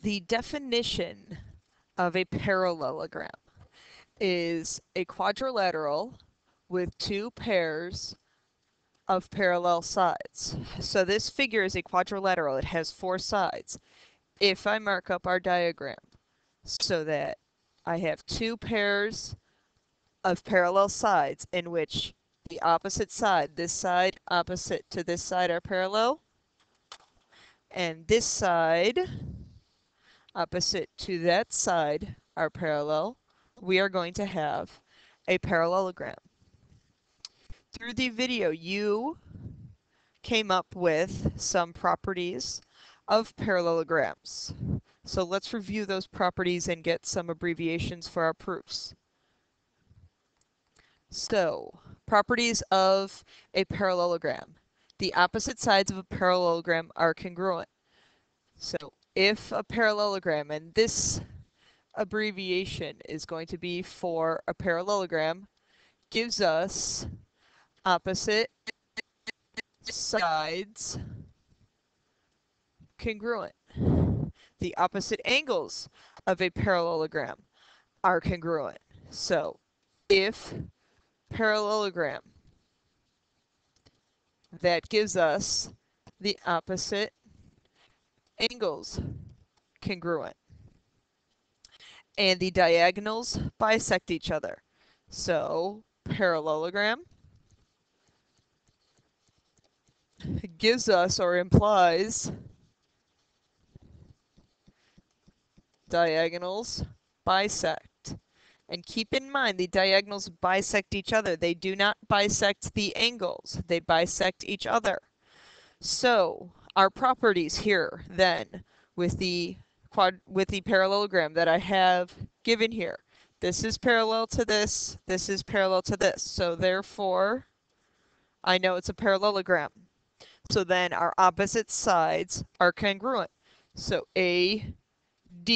The definition of a parallelogram is a quadrilateral with two pairs of parallel sides. So this figure is a quadrilateral. It has four sides. If I mark up our diagram so that I have two pairs of parallel sides in which the opposite side, this side opposite to this side, are parallel, and this side opposite to that side are parallel, we are going to have a parallelogram. Through the video, you came up with some properties of parallelograms. So let's review those properties and get some abbreviations for our proofs. So, properties of a parallelogram. The opposite sides of a parallelogram are congruent. So, if a parallelogram, and this abbreviation is going to be for a parallelogram, gives us opposite sides congruent. The opposite angles of a parallelogram are congruent. So, if parallelogram, that gives us the opposite angles congruent. And the diagonals bisect each other. So, parallelogram gives us or implies diagonals bisect. And keep in mind, the diagonals bisect each other. They do not bisect the angles. They bisect each other. So, our properties here, then, with the parallelogram that I have given here. This is parallel to this. This is parallel to this. So, therefore, I know it's a parallelogram. So then our opposite sides are congruent. So AD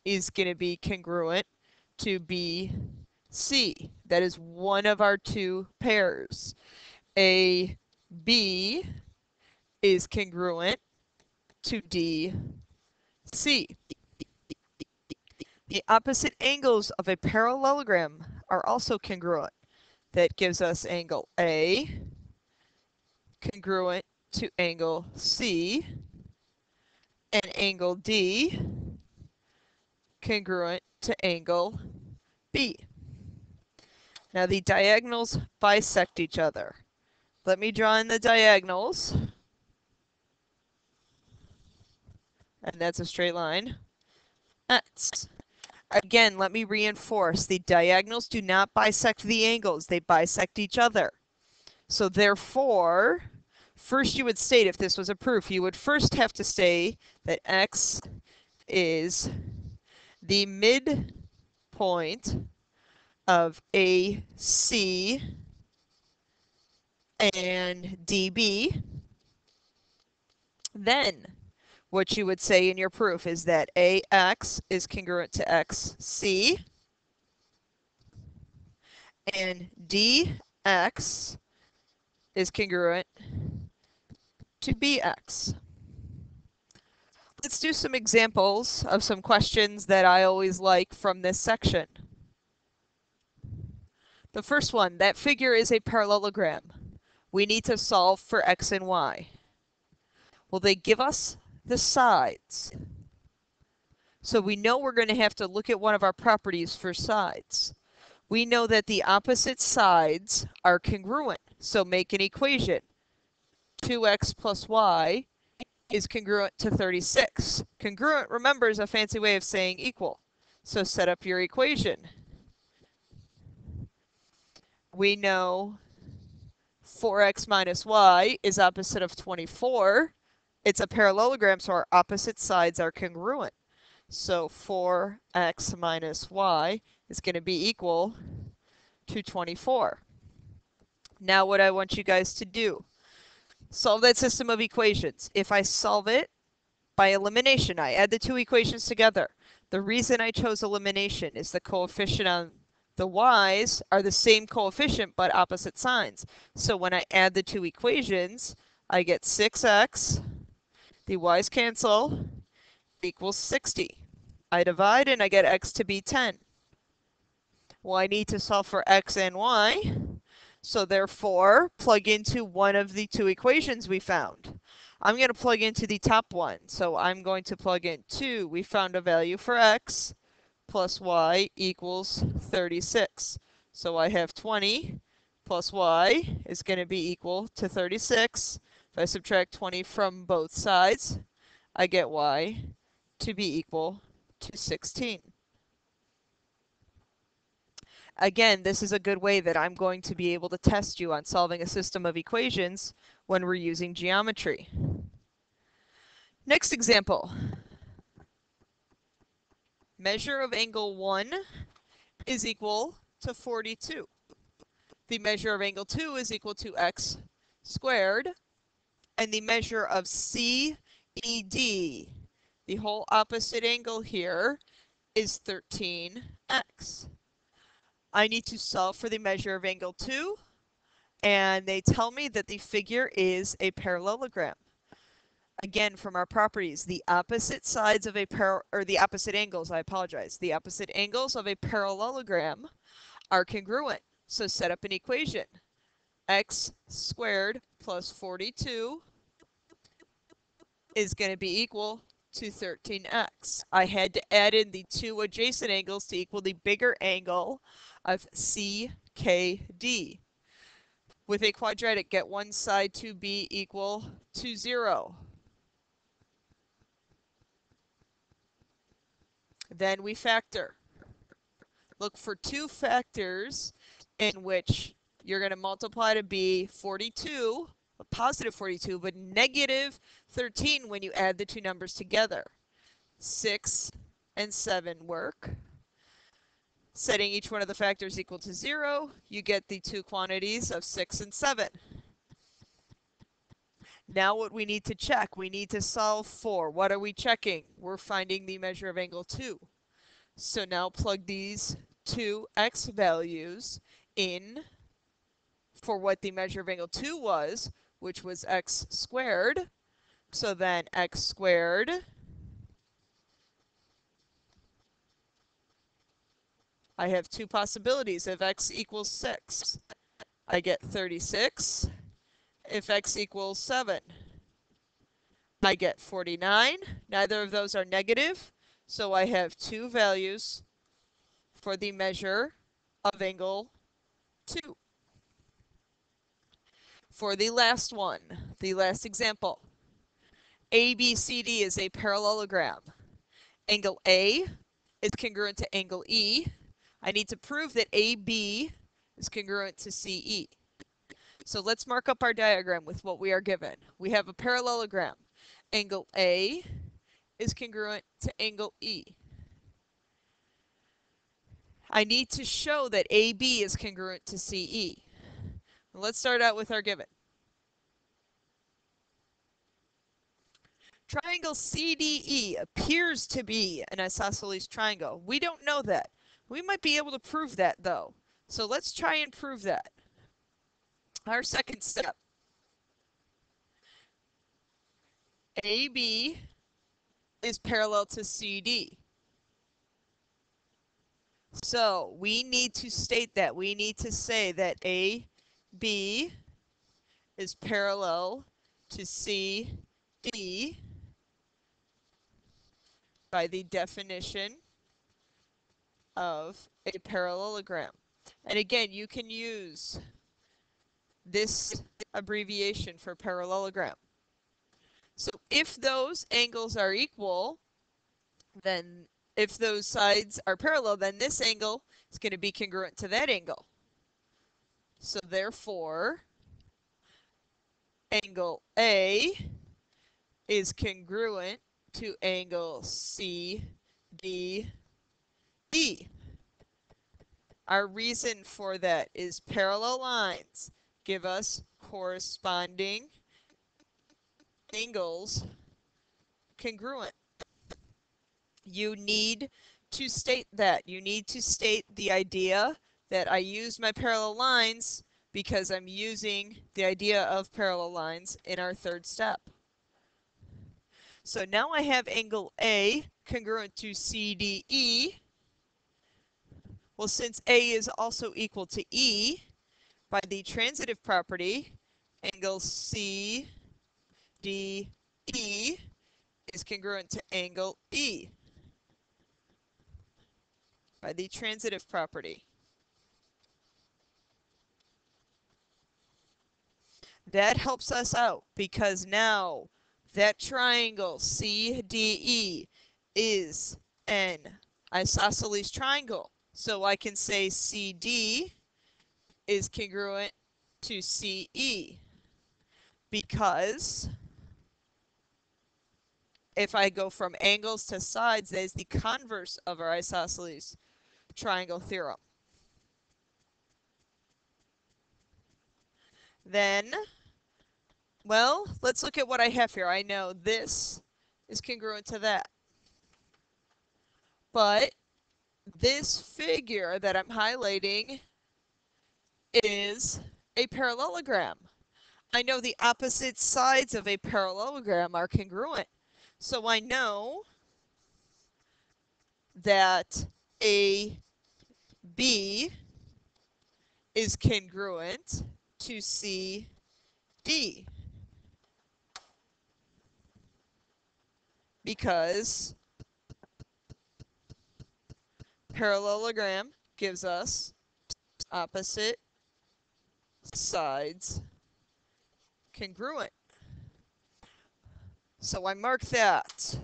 is going to be congruent to BC. That is one of our two pairs. AB is congruent to DC. The opposite angles of a parallelogram are also congruent. That gives us angle A congruent to angle C, and angle D congruent to angle B. Now the diagonals bisect each other. Let me draw in the diagonals. And that's a straight line. X. Again, let me reinforce. The diagonals do not bisect the angles. They bisect each other. So therefore, first you would state, if this was a proof, you would first have to say that X is the midpoint of AC and DB. Then what you would say in your proof is that AX is congruent to XC and DX is congruent to BX. Let's do some examples of some questions that I always like from this section. The first one, that figure is a parallelogram. We need to solve for X and Y. Well, they give us the sides. So we know we're going to have to look at one of our properties for sides. We know that the opposite sides are congruent. So make an equation. 2x plus y is congruent to 36. Congruent, remember, is a fancy way of saying equal. So set up your equation. We know 4x minus y is opposite of 24. It's a parallelogram, so our opposite sides are congruent. So 4x minus y is going to be equal to 24. Now what I want you guys to do, solve that system of equations. If I solve it by elimination, I add the two equations together. The reason I chose elimination is the coefficient on the y's are the same coefficient but opposite signs. So when I add the two equations, I get 6x, the y's cancel, equals 60. I divide and I get x to be 10. Well, I need to solve for x and y. So therefore, plug into one of the two equations we found. I'm going to plug into the top one. So I'm going to plug in 2. We found a value for x plus y equals 36. So I have 20 plus y is going to be equal to 36. If I subtract 20 from both sides, I get y to be equal to 16. Again, this is a good way that I'm going to be able to test you on solving a system of equations when we're using geometry. Next example. Measure of angle 1 is equal to 42. The measure of angle 2 is equal to x squared. And the measure of CED, the whole opposite angle here, is 13x. I need to solve for the measure of angle 2, and they tell me that the figure is a parallelogram. Again, from our properties, the opposite sides of the opposite angles, I apologize, the opposite angles of a parallelogram are congruent. So set up an equation. X squared plus 42 is going to be equal to 13x. I had to add in the two adjacent angles to equal the bigger angle of CKD. With a quadratic, get one side to be equal to 0. Then we factor. Look for two factors in which you're going to multiply to be 42, a positive 42, but negative 13 when you add the two numbers together. 6 and 7 work. Setting each one of the factors equal to 0, you get the two quantities of 6 and 7. Now what we need to check, we need to solve for. What are we checking? We're finding the measure of angle 2. So now plug these two x values in for what the measure of angle 2 was, which was x squared. So then x squared I have two possibilities. If x equals 6, I get 36. If x equals 7, I get 49. Neither of those are negative, so I have two values for the measure of angle 2. For the last one, the last example, ABCD is a parallelogram. Angle A is congruent to angle E. I need to prove that AB is congruent to CE. So let's mark up our diagram with what we are given. We have a parallelogram. Angle A is congruent to angle E. I need to show that AB is congruent to CE. Let's start out with our given. Triangle CDE appears to be an isosceles triangle. We don't know that. We might be able to prove that, though. So let's try and prove that. Our second step. AB is parallel to CD. So we need to state that. We need to say that AB is parallel to CD by the definition of a parallelogram. And again, you can use this abbreviation for parallelogram. So if those angles are equal, then if those sides are parallel, then this angle is going to be congruent to that angle. So therefore, angle A is congruent to angle CDE. Our reason for that is parallel lines give us corresponding angles congruent. You need to state that. You need to state the idea that I use my parallel lines because I'm using the idea of parallel lines in our third step. So now I have angle A congruent to CDE. Well, since A is also equal to E, by the transitive property, angle CDE is congruent to angle E by the transitive property. That helps us out because now that triangle CDE is an isosceles triangle. So I can say CD is congruent to CE because if I go from angles to sides, that is the converse of our isosceles triangle theorem. Then, well, let's look at what I have here. I know this is congruent to that. But this figure that I'm highlighting is a parallelogram. I know the opposite sides of a parallelogram are congruent. So I know that AB is congruent to CD because parallelogram gives us opposite sides congruent. So I mark that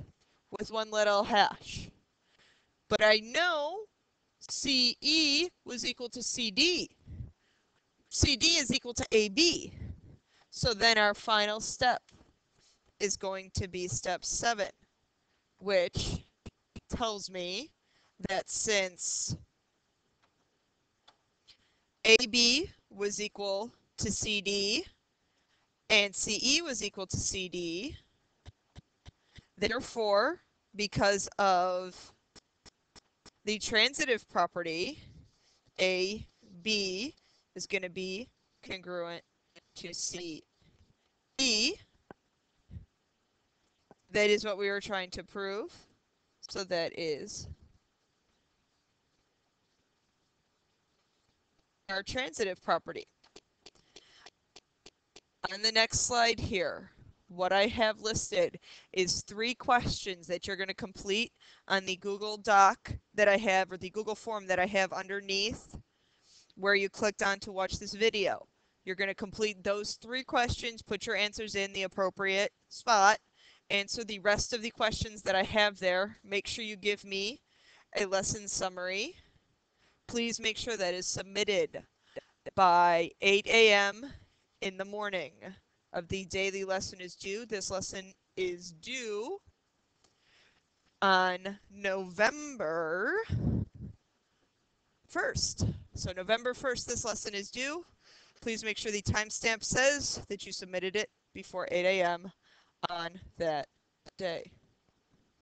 with one little hash. But I know CE was equal to CD. CD is equal to AB. So then our final step is going to be step 7, which tells me that since AB was equal to CD and CE was equal to CD, therefore, because of the transitive property, AB is going to be congruent to CE. That is what we were trying to prove. So that is our transitive property. On the next slide here, what I have listed is 3 questions that you're going to complete on the Google Doc that I have, or the Google form that I have underneath where you clicked on to watch this video. You're going to complete those 3 questions, put your answers in the appropriate spot, answer the rest of the questions that I have there. Make sure you give me a lesson summary. Please make sure that is submitted by 8 a.m. in the morning of the day the lesson is due. This lesson is due on November 1st. So November 1st, this lesson is due. Please make sure the timestamp says that you submitted it before 8 a.m. on that day.